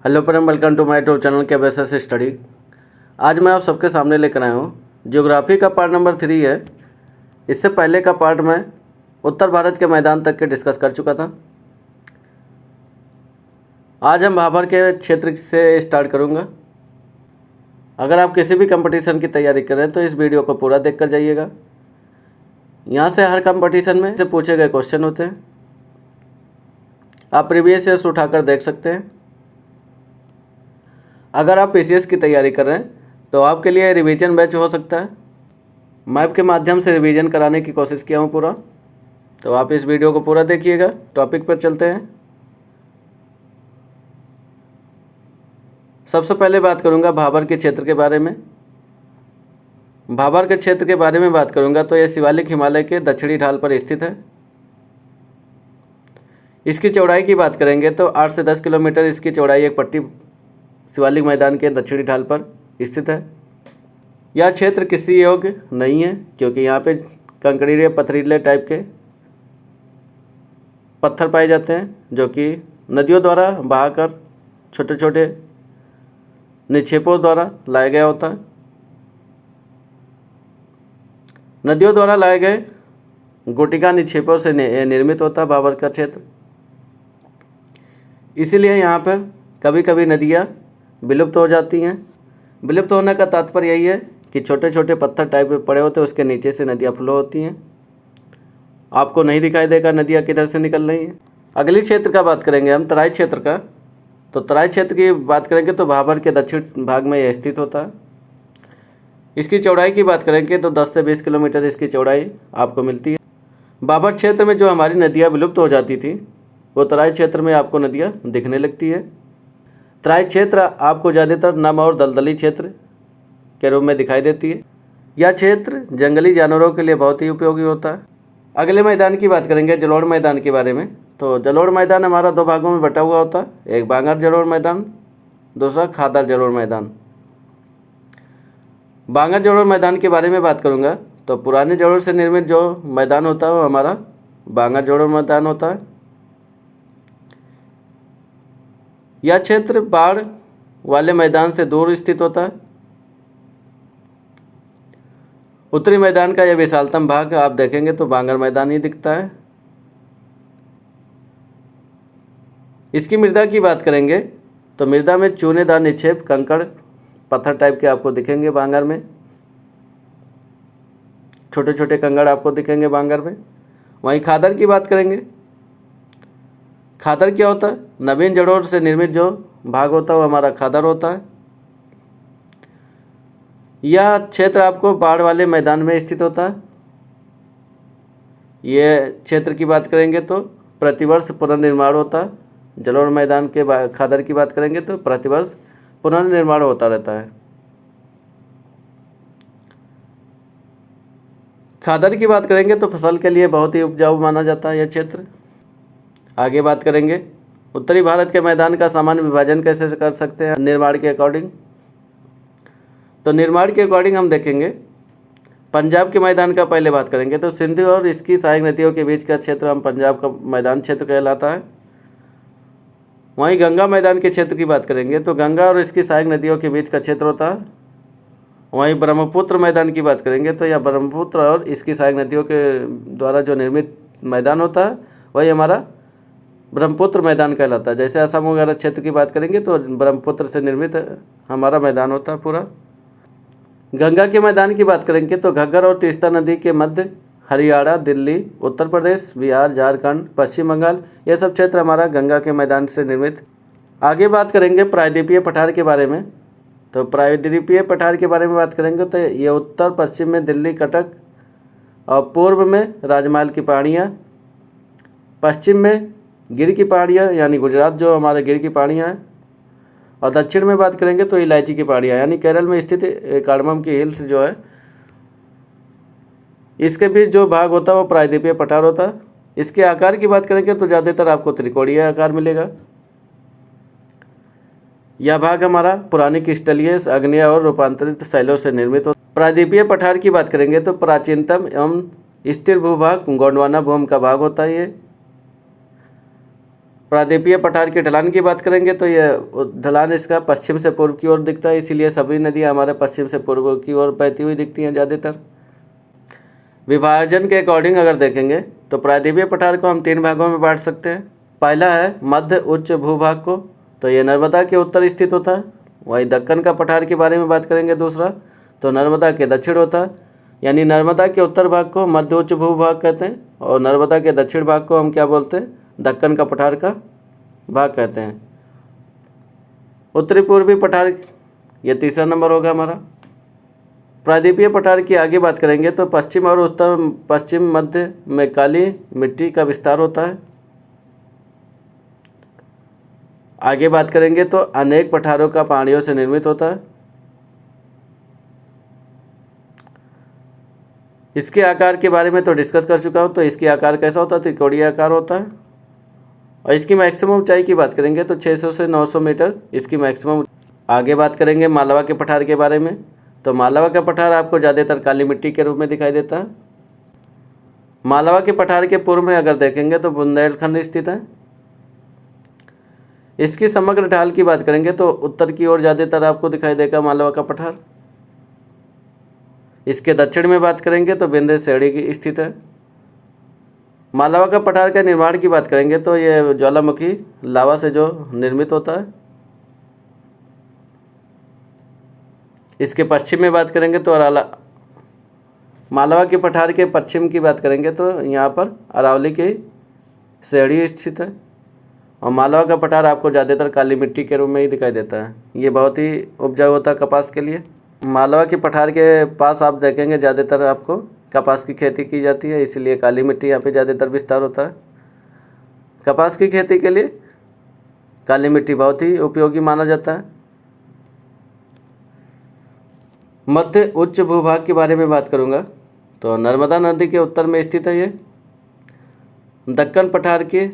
Hello friend, welcome to my YouTube channel के basis study. आज मैं आप सबके सामने लेकर आया हूँ ज्योग्राफी का पार्ट नंबर 3 है। इससे पहले का पार्ट मैं उत्तर भारत के मैदान तक के डिस्कस कर चुका था। आज हम भाभर के क्षेत्र से स्टार्ट करूँगा। अगर आप किसी भी कंपटीशन की तैयारी कर रहे हैं तो इस वीडियो को पूरा देख कर जाइएगा। यहाँ से हर कंपटीशन में से पूछे गए क्वेश्चन होते हैं, आप प्रीवियस ईयर्स उठाकर देख सकते हैं। अगर आप पीसीएस की तैयारी कर रहे हैं तो आपके लिए रिवीजन बैच हो सकता है। मैप के माध्यम से रिवीजन कराने की कोशिश किया हूँ पूरा, तो आप इस वीडियो को पूरा देखिएगा। टॉपिक पर चलते हैं। सबसे पहले बात करूँगा भाबर के क्षेत्र के बारे में। भाबर के क्षेत्र के बारे में बात करूँगा तो यह शिवालिक हिमालय के दक्षिणी ढाल पर स्थित है। इसकी चौड़ाई की बात करेंगे तो 8 से 10 किलोमीटर इसकी चौड़ाई एक पट्टी शिवालिक मैदान के दक्षिणी ढाल पर स्थित है। यह क्षेत्र कृषि योग्य नहीं है क्योंकि यहाँ पे कंकड़ीले पथरीले टाइप के पत्थर पाए जाते हैं जो कि नदियों द्वारा बहाकर छोटे छोटे निक्षेपों द्वारा लाया गया होता है। नदियों द्वारा लाए गए गोटिका निक्षेपों से निर्मित होता है भाबर का क्षेत्र। इसीलिए यहाँ पर कभी कभी नदियाँ विलुप्त हो जाती हैं। विलुप्त होने का तात्पर्य यही है कि छोटे छोटे पत्थर टाइप में पड़े होते हैं, उसके नीचे से नदियाँ फ्लो होती हैं। आपको नहीं दिखाई देगा नदियाँ किधर से निकल रही हैं। अगली क्षेत्र का बात करेंगे हम तराई क्षेत्र का। तो तराई क्षेत्र की बात करेंगे तो भाबर के दक्षिण भाग में यह स्थित होता है। इसकी चौड़ाई की बात करेंगे तो 10 से 20 किलोमीटर इसकी चौड़ाई आपको मिलती है। भाबर क्षेत्र में जो हमारी नदियाँ विलुप्त हो जाती थी वो तराई क्षेत्र में आपको नदियाँ दिखने लगती है। तराई क्षेत्र आपको ज़्यादातर नम और दलदली क्षेत्र के रूप में दिखाई देती है। यह क्षेत्र जंगली जानवरों के लिए बहुत ही उपयोगी होता है। अगले मैदान की बात करेंगे जलोढ़ मैदान के बारे में। तो जलोढ़ मैदान हमारा 2 भागों में बटा हुआ होता है, एक बांगर जलोढ़ मैदान, दूसरा खादर जलोढ़ मैदान। बांगर जलोढ़ मैदान के बारे में बात करूँगा तो पुराने जलोढ़ से निर्मित जो मैदान होता है वो हमारा बांगर जलोढ़ मैदान होता है। यह क्षेत्र बाढ़ वाले मैदान से दूर स्थित होता है। उत्तरी मैदान का यह विशालतम भाग आप देखेंगे तो बांगर मैदान ही दिखता है। इसकी मृदा की बात करेंगे तो मृदा में चूनेदार निक्षेप कंकड़ पत्थर टाइप के आपको दिखेंगे बांगर में। छोटे छोटे कंकड़ आपको दिखेंगे बांगर में। वहीं खादर की बात करेंगे। खादर क्या होता है? नवीन जड़ों से निर्मित जो भाग होता है वो हमारा खादर होता है। यह क्षेत्र आपको बाढ़ वाले मैदान में स्थित होता है। यह क्षेत्र की बात करेंगे तो प्रतिवर्ष पुनर्निर्माण होता है। जलोढ़ मैदान के खादर की बात करेंगे तो प्रतिवर्ष पुनर्निर्माण होता रहता है। खादर की बात करेंगे तो फसल के लिए बहुत ही उपजाऊ माना जाता है यह क्षेत्र। आगे बात करेंगे उत्तरी भारत के मैदान का सामान्य विभाजन कैसे कर सकते हैं निर्माण के अकॉर्डिंग। तो निर्माण के अकॉर्डिंग हम देखेंगे पंजाब के मैदान का पहले बात करेंगे तो सिंधु और इसकी सहायक नदियों के बीच का क्षेत्र हम पंजाब का मैदान क्षेत्र कहलाता है। वहीं गंगा मैदान के क्षेत्र की बात करेंगे तो गंगा और इसकी सहायक नदियों के बीच का क्षेत्र होता है। वहीं ब्रह्मपुत्र मैदान की बात करेंगे तो यह ब्रह्मपुत्र और इसकी सहायक नदियों के द्वारा जो निर्मित मैदान होता है वही हमारा ब्रह्मपुत्र मैदान कहलाता है। जैसे असम वगैरह क्षेत्र की बात करेंगे तो ब्रह्मपुत्र से निर्मित हमारा मैदान होता है पूरा। गंगा के मैदान की बात करेंगे तो घग्गर और तीस्ता नदी के मध्य हरियाणा, दिल्ली, उत्तर प्रदेश, बिहार, झारखंड, पश्चिम बंगाल ये सब क्षेत्र हमारा गंगा के मैदान से निर्मित। आगे बात करेंगे प्रायद्वीपीय पठार के बारे में। तो प्रायद्वीपीय पठार के बारे में बात करेंगे तो ये उत्तर पश्चिम में दिल्ली, कटक और पूर्व में राजमहल की पहाड़ियाँ, पश्चिम में गिर की पहाड़ियाँ यानी गुजरात जो हमारे गिर की पहाड़ियाँ हैं, और दक्षिण में बात करेंगे तो इलायची की पहाड़ियाँ यानी केरल में स्थित कार्डमम की हिल्स जो है इसके बीच जो भाग होता है वो प्रायद्वीपीय पठार होता है। इसके आकार की बात करेंगे तो ज़्यादातर आपको त्रिकोणीय आकार मिलेगा। यह भाग हमारा पुरानी क्रिस्टलीय, आग्नेय और रूपांतरित शैलों से निर्मित हो। प्रायद्वीपीय पठार की बात करेंगे तो प्राचीनतम एवं स्थिर भूभाग गोंडवाना भूमि का भाग होता है ये। प्रायद्वीपीय पठार की ढलान की बात करेंगे तो ये ढलान इसका पश्चिम से पूर्व की ओर दिखता है, इसीलिए सभी नदियाँ हमारे पश्चिम से पूर्व की ओर बहती हुई दिखती हैं ज़्यादातर। विभाजन के अकॉर्डिंग अगर देखेंगे तो प्रायद्वीपीय पठार को हम 3 भागों में बांट सकते हैं। पहला है मध्य उच्च भूभाग को, तो ये नर्मदा के उत्तर स्थित होता है। वहीं दक्कन का पठार के बारे में बात करेंगे दूसरा, तो नर्मदा के दक्षिण होता है, यानी नर्मदा के उत्तर भाग को मध्य उच्च भूभाग कहते हैं और नर्मदा के दक्षिण भाग को हम क्या बोलते हैं, दक्कन का पठार का भाग कहते हैं। उत्तरी पूर्वी पठार, ये तीसरा नंबर होगा हमारा। प्रायद्वीपीय पठार की आगे बात करेंगे तो पश्चिम और उत्तर पश्चिम मध्य में काली मिट्टी का विस्तार होता है। आगे बात करेंगे तो अनेक पठारों का पहाड़ियों से निर्मित होता है। इसके आकार के बारे में तो डिस्कस कर चुका हूँ, तो इसके आकार कैसा होता है, त्रिकोणीय आकार होता है। और इसकी मैक्सिमम ऊंचाई की बात करेंगे तो 600 से 900 मीटर इसकी मैक्सिमम। आगे बात करेंगे मालवा के पठार के बारे में, तो मालवा का पठार आपको ज़्यादातर काली मिट्टी के रूप में दिखाई देता है। मालवा के पठार के पूर्व में अगर देखेंगे तो बुंदेलखंड स्थित है। इसकी समग्र ढाल की बात करेंगे तो उत्तर की ओर ज़्यादातर आपको दिखाई देगा मालवा का पठार। इसके दक्षिण में बात करेंगे तो विंध्य श्रेणी की स्थित है। मालवा का पठार के निर्माण की बात करेंगे तो ये ज्वालामुखी लावा से जो निर्मित होता है। इसके पश्चिम में बात करेंगे तो मालवा के पठार के पश्चिम की बात करेंगे तो यहाँ पर अरावली की श्रेणी स्थित है और मालवा का पठार आपको ज़्यादातर काली मिट्टी के रूप में ही दिखाई देता है। ये बहुत ही उपजाऊ होता है कपास के लिए। मालवा के पठार के पास आप देखेंगे ज़्यादातर आपको कपास की खेती की जाती है, इसलिए काली मिट्टी यहाँ पे ज़्यादातर विस्तार होता है। कपास की खेती के लिए काली मिट्टी बहुत ही उपयोगी माना जाता है। मध्य उच्च भूभाग के बारे में बात करूँगा तो नर्मदा नदी के उत्तर में स्थित है ये। दक्कन पठार के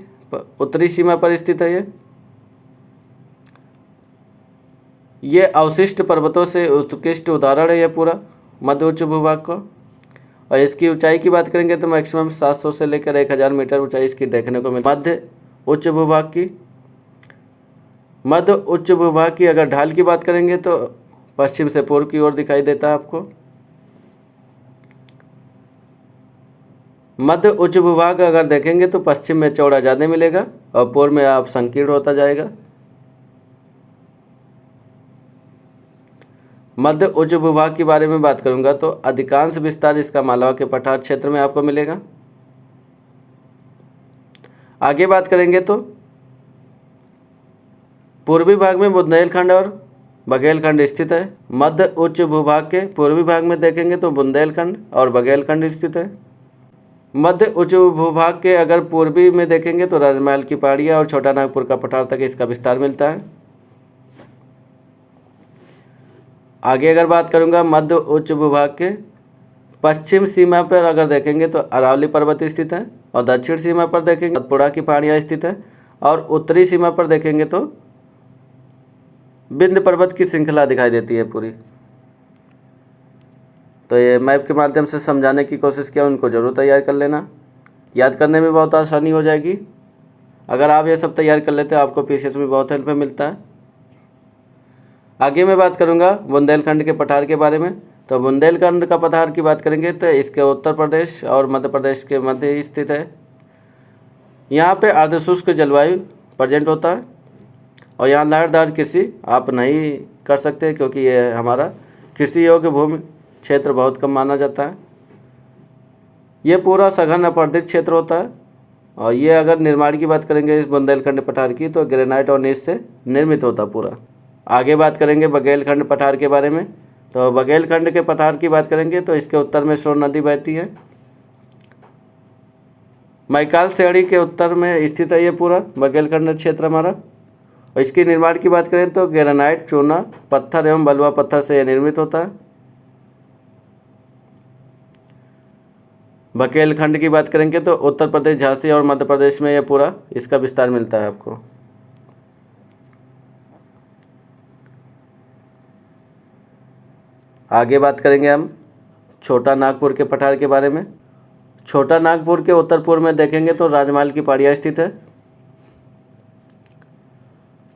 उत्तरी सीमा पर स्थित है ये अवशिष्ट पर्वतों से उत्कृष्ट उदाहरण है ये पूरा मध्य उच्च भूभाग को। और इसकी ऊंचाई की बात करेंगे तो मैक्सिमम 700 से लेकर 1000 मीटर ऊंचाई इसकी देखने को मिलती है। मध्य उच्च भूभाग की अगर ढाल की बात करेंगे तो पश्चिम से पूर्व की ओर दिखाई देता है आपको। मध्य उच्च भूभाग अगर देखेंगे तो पश्चिम में चौड़ा ज़्यादा मिलेगा और पूर्व में आप संकीर्ण होता जाएगा। मध्य उच्च भूभाग के बारे में बात करूंगा तो अधिकांश विस्तार इसका मालवा के पठार क्षेत्र में आपको मिलेगा। आगे बात करेंगे तो पूर्वी भाग में बुंदेलखंड और बघेलखंड स्थित है। मध्य उच्च भूभाग के पूर्वी भाग में देखेंगे तो बुंदेलखंड और बघेलखंड स्थित है। मध्य उच्च भूभाग के अगर पूर्वी में देखेंगे तो राजमहल की पहाड़ियाँ और छोटा नागपुर का पठार तक इसका विस्तार मिलता है। आगे अगर बात करूंगा मध्य उच्च भूभाग के पश्चिम सीमा पर अगर देखेंगे तो अरावली पर्वत स्थित है और दक्षिण सीमा पर देखेंगे सतपुड़ा की पहाड़ियाँ स्थित है और उत्तरी सीमा पर देखेंगे तो विंध्य पर्वत की श्रृंखला दिखाई देती है पूरी। तो ये मैप के माध्यम से समझाने की कोशिश किया, उनको ज़रूर तैयार कर लेना, याद करने में बहुत आसानी हो जाएगी। अगर आप ये सब तैयार कर लेते हो आपको पीसीएस में बहुत हेल्प मिलता है। आगे मैं बात करूंगा बुंदेलखंड के पठार के बारे में। तो बुंदेलखंड का पठार की बात करेंगे तो इसके उत्तर प्रदेश और मध्य प्रदेश के मध्य स्थित है। यहाँ पे अर्धशुष्क जलवायु प्रेजेंट होता है और यहाँ लहरदार कृषि आप नहीं कर सकते क्योंकि ये हमारा कृषि योग्य भूमि क्षेत्र बहुत कम माना जाता है। ये पूरा सघन अपर्दित क्षेत्र होता है और ये अगर निर्माण की बात करेंगे इस बुंदेलखंड पठार की तो ग्रेनाइट और नीच से निर्मित होता पूरा। आगे बात करेंगे बघेलखंड पठार के बारे में। तो बघेलखंड के पठार की बात करेंगे तो इसके उत्तर में सोन नदी बहती है। मैकाल श्रेणी के उत्तर में स्थित है ये पूरा बघेलखंड क्षेत्र हमारा। और इसकी निर्माण की बात करें तो ग्रेनाइट, चूना पत्थर एवं बलुआ पत्थर से यह निर्मित होता है। बघेलखंड की बात करेंगे तो उत्तर प्रदेश, झांसी और मध्य प्रदेश में यह पूरा इसका विस्तार मिलता है आपको। आगे बात करेंगे हम छोटा नागपुर के पठार के बारे में। छोटा नागपुर के उत्तर पूर्व में देखेंगे तो राजमहल की पहाड़ियाँ स्थित है।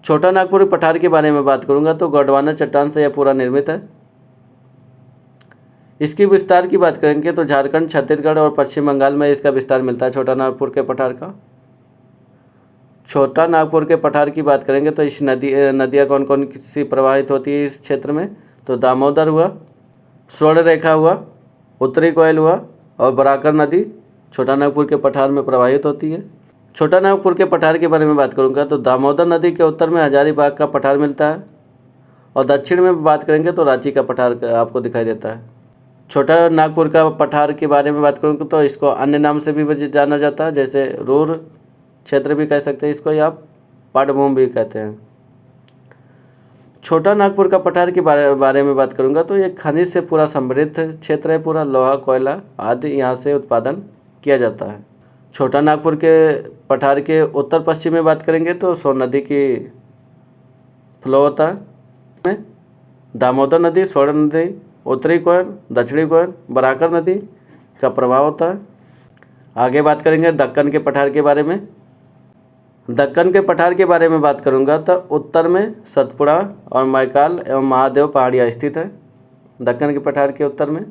छोटा नागपुर पठार के बारे में बात करूंगा तो गोंडवाना चट्टान से यह पूरा निर्मित है। इसकी विस्तार की बात करेंगे तो झारखंड, छत्तीसगढ़ और पश्चिम बंगाल में इसका विस्तार मिलता है छोटा नागपुर के पठार का। छोटा नागपुर के पठार की बात करेंगे तो इस नदियाँ कौन कौन सी प्रवाहित होती है इस क्षेत्र में, तो दामोदर हुआ, स्वर्णरेखा हुआ, उत्तरी कोयल हुआ और बराकर नदी छोटा नागपुर के पठार में प्रवाहित होती है। छोटा नागपुर के पठार के बारे में बात करूंगा तो दामोदर नदी के उत्तर में हजारीबाग का पठार मिलता है और दक्षिण में बात करेंगे तो रांची का पठार आपको दिखाई देता है। छोटा नागपुर का पठार के बारे में बात करूंगा तो इसको अन्य नाम से भी जाना जाता है, जैसे रूर क्षेत्र भी कह सकते हैं इसको, या पाटभूमि भी कहते हैं। छोटा नागपुर का पठार के बारे में बात करूंगा तो ये खनिज से पूरा समृद्ध क्षेत्र है, पूरा लोहा, कोयला आदि यहाँ से उत्पादन किया जाता है। छोटा नागपुर के पठार के उत्तर पश्चिम में बात करेंगे तो सोन नदी की फ्लो होता है, दामोदर नदी, स्वर्ण नदी, उत्तरी कोयल, दक्षिणी कोयल, बराकर नदी का प्रभाव होता है। आगे बात करेंगे दक्कन के पठार के बारे में। दक्कन के पठार के बारे में बात करूंगा तो उत्तर में सतपुड़ा और मैकाल एवं महादेव पहाड़ियाँ स्थित है दक्कन के पठार के उत्तर में।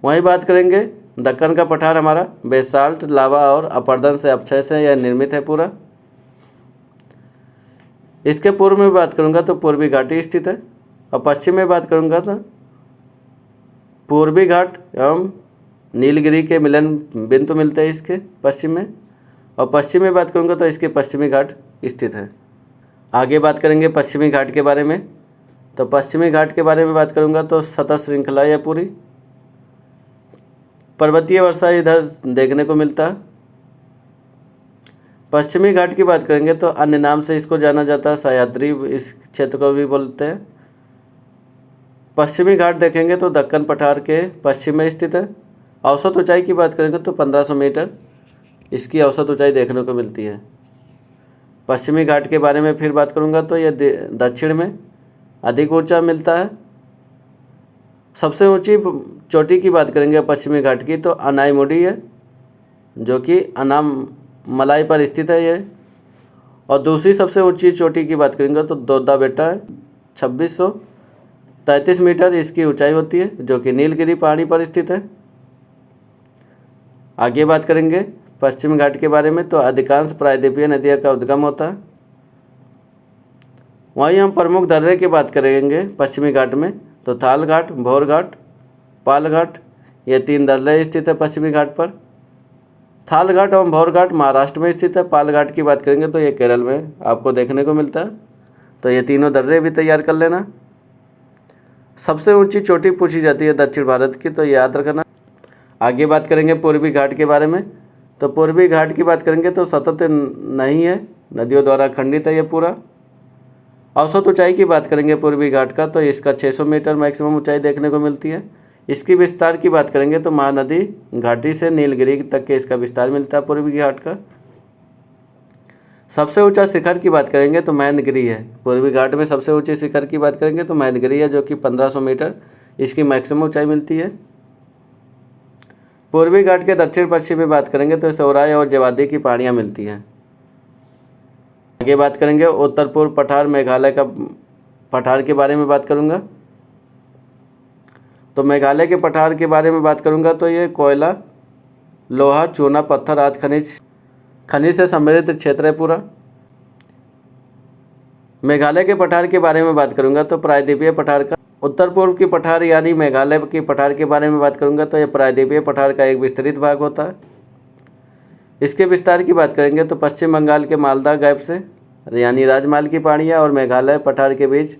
वहीं बात करेंगे दक्कन का पठार हमारा बेसाल्ट, लावा और अपरदन से अपक्षय से यह निर्मित है पूरा। इसके पूर्व में बात करूंगा तो पूर्वी घाटी स्थित है और पश्चिम में बात करूंगा तो पूर्वी घाट एवं नीलगिरी के मिलन बिंदु मिलते हैं इसके पश्चिम में, और पश्चिम में बात करूंगा तो इसके पश्चिमी घाट स्थित है। आगे बात करेंगे पश्चिमी घाट के बारे में। तो पश्चिमी घाट के बारे में बात करूंगा तो सतत श्रृंखला है पूरी, पर्वतीय वर्षा इधर देखने को मिलता है। पश्चिमी घाट की बात करेंगे तो अन्य नाम से इसको जाना जाता है सह्याद्री, इस क्षेत्र को भी बोलते हैं। पश्चिमी घाट देखेंगे तो दक्कन पठार के पश्चिम में स्थित है। औसत ऊंचाई की बात करेंगे तो 1500 मीटर इसकी औसत ऊंचाई देखने को मिलती है। पश्चिमी घाट के बारे में फिर बात करूंगा तो यह दक्षिण में अधिक ऊंचा मिलता है। सबसे ऊंची चोटी की बात करेंगे पश्चिमी घाट की तो अनाईमुडी है, जो कि अनामलाई पर स्थित है ये। और दूसरी सबसे ऊंची चोटी की बात करेंगे तो दोद्दा बेटा है, 2633 मीटर इसकी ऊंचाई होती है, जो कि नीलगिरी पहाड़ी पर स्थित है। आगे बात करेंगे पश्चिमी घाट के बारे में तो अधिकांश प्रायद्वीपीय नदियों का उद्गम होता है। वहीं हम प्रमुख दर्रे की बात करेंगे पश्चिमी घाट में तो थाल घाट, भौर घाट, पाल घाट, ये 3 दर्रे स्थित है पश्चिमी घाट पर। थाल घाट एवं भौर घाट महाराष्ट्र में स्थित है। पाल घाट की बात करेंगे तो ये केरल में आपको देखने को मिलता है। तो ये तीनों दर्रे भी तैयार कर लेना। सबसे ऊंची चोटी पूछी जाती है दक्षिण भारत की, तो याद रखना। आगे बात करेंगे पूर्वी घाट के बारे में। तो पूर्वी घाट की बात करेंगे तो सतत नहीं है, नदियों द्वारा खंडित है ये पूरा। औसत ऊंचाई की बात करेंगे पूर्वी घाट का तो इसका 600 मीटर मैक्सिमम ऊंचाई देखने को मिलती है। इसकी विस्तार की बात करेंगे तो महानदी घाटी से नीलगिरी तक के इसका विस्तार मिलता है पूर्वी घाट का। सबसे ऊंचा शिखर की बात करेंगे तो महेंद्रगिरी है। पूर्वी घाट में सबसे ऊंचे शिखर की बात करेंगे तो महेंद्रगिरी है, जो कि 1500 मीटर इसकी मैक्सिमम ऊंचाई मिलती है। पूर्वी घाट के दक्षिण पश्चिम में बात करेंगे तो सौराय और जवादी की पहाड़ियाँ मिलती हैं। आगे बात करेंगे उत्तर पूर्व पठार मेघालय का पठार के बारे में बात करूंगा। तो मेघालय के पठार के बारे में बात करूंगा तो ये कोयला, लोहा, चूना, पत्थर आदि खनिज से समृद्ध क्षेत्र है पूरा। मेघालय के पठार के बारे में बात करूंगा तो प्रायद्वीपीय पठार का उत्तर पूर्व की पठार यानी मेघालय की पठार के बारे में बात करूंगा तो यह प्रायद्वीपीय पठार का एक विस्तृत भाग होता है। इसके विस्तार की बात करेंगे तो पश्चिम बंगाल के मालदा गैप से यानी राजमाल की पहाड़ियाँ और मेघालय पठार के बीच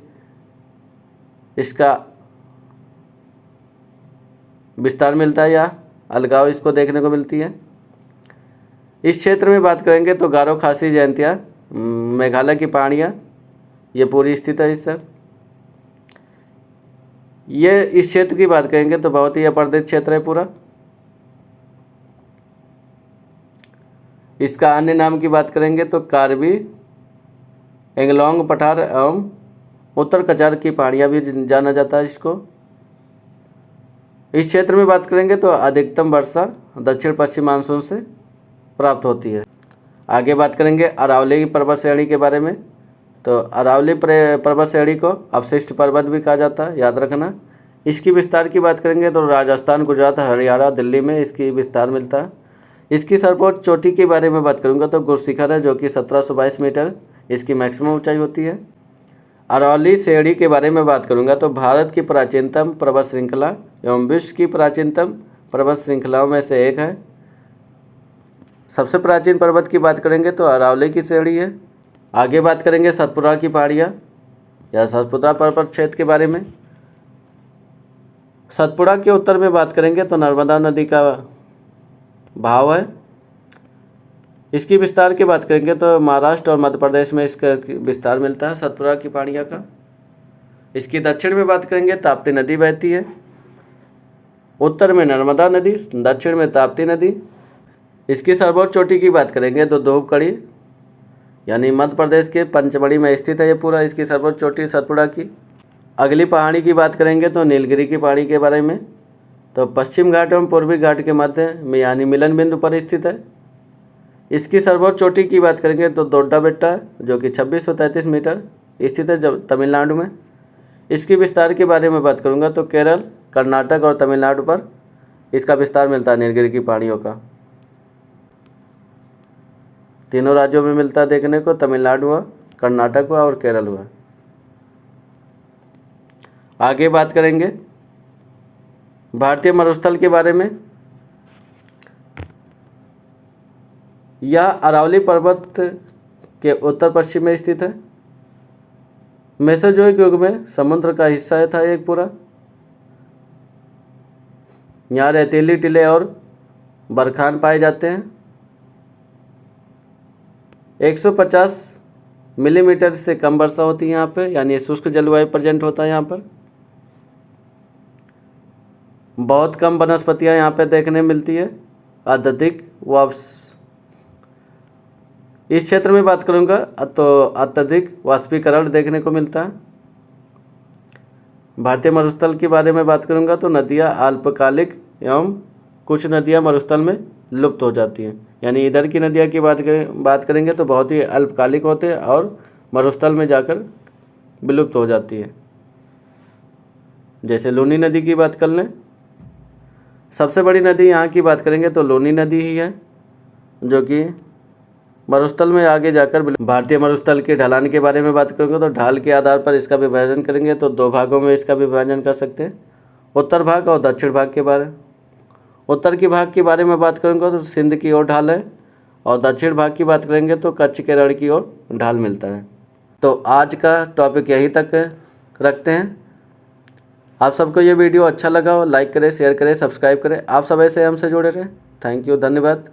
इसका विस्तार मिलता है या अलगाव इसको देखने को मिलती है। इस क्षेत्र में बात करेंगे तो गारो खासी जयंतिया मेघालय की पहाड़ियाँ ये पूरी स्थित है। इससे ये इस क्षेत्र की बात करेंगे तो बहुत ही अपर्दित क्षेत्र है पूरा। इसका अन्य नाम की बात करेंगे तो कार्बी एंगलोंग पठार एवं उत्तर कचार की पहाड़ियाँ भी जाना जाता है इसको। इस क्षेत्र में बात करेंगे तो अधिकतम वर्षा दक्षिण पश्चिम मानसून से प्राप्त होती है। आगे बात करेंगे अरावली पर्वत श्रेणी के बारे में। तो अरावली पर्वत श्रेणी को अवशिष्ट पर्वत भी कहा जाता है, याद रखना। इसकी विस्तार की बात करेंगे तो राजस्थान, गुजरात, हरियाणा, दिल्ली में इसकी विस्तार मिलता है। इसकी सर्वोच्च चोटी के बारे में बात करूंगा तो गुरशिखर है, जो कि 1722 मीटर इसकी मैक्सिमम ऊंचाई होती है। अरावली श्रेणी के बारे में बात करूंगा तो भारत की प्राचीनतम पर्वत श्रृंखला एवं विश्व की प्राचीनतम पर्वत श्रृंखलाओं में से एक है। सबसे प्राचीन पर्वत की बात करेंगे तो अरावली की श्रेणी है। आगे बात करेंगे सतपुड़ा की पहाड़ियाँ या सतपुड़ा पर्वत क्षेत्र के बारे में। सतपुड़ा के उत्तर में बात करेंगे तो नर्मदा नदी का भाव है। इसकी विस्तार की बात करेंगे तो महाराष्ट्र और मध्य प्रदेश में इसका विस्तार मिलता है सतपुड़ा की पहाड़ियाँ का। इसकी दक्षिण में बात करेंगे ताप्ती नदी बहती है, उत्तर में नर्मदा नदी, दक्षिण में ताप्ती नदी। इसकी सर्वोच्च चोटी की बात करेंगे तो धूपगढ़ी यानी मध्य प्रदेश के पंचमढ़ी में स्थित है ये पूरा, इसकी सर्वोच्च चोटी सतपुड़ा की। अगली पहाड़ी की बात करेंगे तो नीलगिरी की पहाड़ी के बारे में। तो पश्चिम घाट एवं पूर्वी घाट के मध्य में यानी मिलन बिंदु पर स्थित है। इसकी सर्वोच्च चोटी की बात करेंगे तो दोड्डा बेट्टा, जो कि 2633 मीटर स्थित है तमिलनाडु में। इसकी विस्तार के बारे में बात करूंगा तो केरल, कर्नाटक और तमिलनाडु पर इसका विस्तार मिलता है नीलगिरी की पहाड़ियों का। तीनों राज्यों में मिलता है देखने को, तमिलनाडु हुआ, कर्नाटक हुआ और केरल हुआ। आगे बात करेंगे भारतीय मरुस्थल के बारे में। यह अरावली पर्वत के उत्तर पश्चिम में स्थित है। मेसोजोइक युग में समुद्र का हिस्सा था एक पूरा। यहाँ रेतीली टीले और बरखान पाए जाते हैं। 150 मिलीमीटर से कम वर्षा होती है यहाँ पे, यानी शुष्क जलवायु प्रेजेंट होता है यहाँ पर। बहुत कम वनस्पतियाँ यहाँ पे देखने मिलती है। अत्यधिक इस क्षेत्र में बात करूँगा तो अत्यधिक वाष्पीकरण देखने को मिलता है। भारतीय मरुस्थल के बारे में बात करूँगा तो नदियाँ अल्पकालिक एवं कुछ नदियाँ मरुस्थल में लुप्त हो जाती हैं। यानी इधर की नदियाँ की बात करेंगे तो बहुत ही अल्पकालिक होते हैं और मरुस्थल में जाकर विलुप्त हो जाती है। जैसे लूनी नदी की बात कर लें, सबसे बड़ी नदी यहाँ की बात करेंगे तो लूनी नदी ही है, जो कि मरुस्थल में आगे जाकर। भारतीय मरुस्थल के ढलान के बारे में बात करेंगे तो ढाल के आधार पर इसका विभाजन करेंगे तो दो भागों में इसका विभाजन कर सकते हैं, उत्तर भाग और दक्षिण भाग के बारे। उत्तर के भाग के बारे में बात करेंगे तो सिंध की ओर ढाल है और दक्षिण भाग की बात करेंगे तो कच्छ के रण की ओर ढाल मिलता है। तो आज का टॉपिक यहीं तक रखते हैं। आप सबको ये वीडियो अच्छा लगा हो लाइक करें, शेयर करें, सब्सक्राइब करें। आप सब ऐसे हमसे जुड़े रहें। थैंक यू, धन्यवाद।